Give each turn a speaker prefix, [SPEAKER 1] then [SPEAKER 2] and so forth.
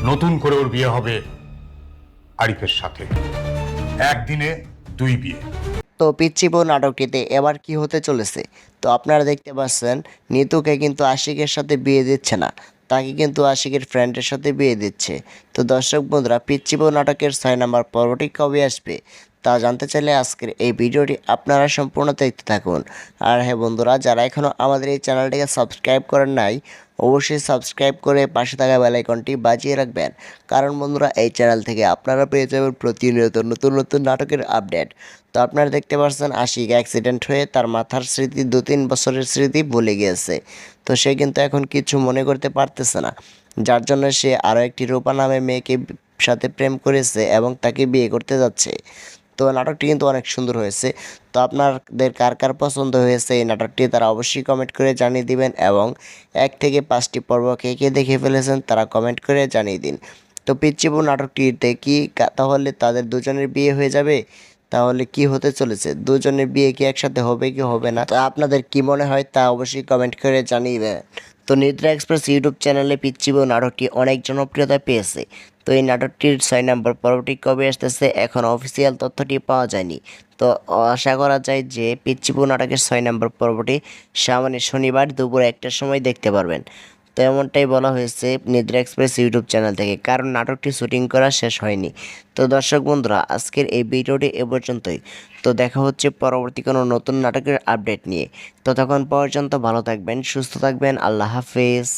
[SPEAKER 1] নতুন করে ওর বিয়ে হবে আরিফের সাথে। একদিনে দুই বিয়ে।
[SPEAKER 2] তো পিচ্চি বউ নাটকটিতে এবার কি হতে চলেছে? তো আপনারা দেখতে পাচ্ছেন নিতুকে কিন্তু আশিকের সাথে বিয়ে দিচ্ছে না, তাকে কিন্তু আশিকের ফ্রেন্ডের সাথে বিয়ে দিচ্ছে। তো দর্শক বন্ধুরা, পিচ্চি বউ নাটকের 6 নম্বর পর্বটি কবে আসবে তা জানতে চাইলে আজকের এই ভিডিওটি আপনারা সম্পূর্ণ দেখতে থাকুন। আর হ্যাঁ বন্ধুরা, যারা এখনও আমাদের এই চ্যানেলটিকে সাবস্ক্রাইব করেন নাই, অবশ্যই সাবস্ক্রাইব করে পাশে থাকা বেল আইকনটি বাজিয়ে রাখবেন, কারণ বন্ধুরা এই চ্যানেল থেকে আপনারা পেয়ে যাবেন প্রতিনিয়ত নতুন নতুন নাটকের আপডেট। তো আপনারা দেখতে পাচ্ছেন আশিক অ্যাক্সিডেন্ট হয়ে তার মাথার স্মৃতি 2-3 বছরের স্মৃতি ভুলে গিয়েছে। তো সে কিন্তু এখন কিছু মনে করতে পারতেছে না, যার জন্য সে আরও একটি রূপা নামে মেয়েকে সাথে প্রেম করেছে এবং তাকে বিয়ে করতে যাচ্ছে। তো নাটকটি কিন্তু অনেক সুন্দর হয়েছে। তো আপনাদের কার কার পছন্দ হয়েছে এই নাটকটি তারা অবশ্যই কমেন্ট করে জানিয়ে দিবেন, এবং 1 থেকে 5টি পর্ব কে কে দেখে ফেলেছেন তারা কমেন্ট করে জানিয়ে দিন। তো পিচ্চি বউ নাটকটিতে কি তাহলে তাদের দুজনের বিয়ে হয়ে যাবে? তাহলে কি হতে চলেছে? দুজনের বিয়ে কি একসাথে হবে কি হবে না, তা আপনাদের কি মনে হয় তা অবশ্যই কমেন্ট করে জানিয়ে। তো নিদ্রা এক্সপ্রেস ইউটিউব চ্যানেলে পিচ্চি বউ নাটকটি অনেক জনপ্রিয়তা পেয়েছে। তো এই নাটকটির 6 নম্বর পর্বটি কবে আসতেছে এখনও অফিসিয়াল তথ্যটি পাওয়া যায়নি। তো আশা করা যায় যে পিচ্চি বউ নাটকের 6 নম্বর পর্বটি সামনে শনিবার দুপুর 1টার সময় দেখতে পারবেন। তো এমনটাই বলা হয়েছে নিদ্রা এক্সপ্রেস ইউটিউব চ্যানেল থেকে, কারণ নাটকটি শুটিং করা শেষ হয়নি। তো দর্শক বন্ধুরা, আজকের এই ভিডিওটি এ পর্যন্তই। তো দেখা হচ্ছে পরবর্তী কোনো নতুন নাটকের আপডেট নিয়ে। ততক্ষণ পর্যন্ত ভালো থাকবেন, সুস্থ থাকবেন, আল্লাহ হাফেজ।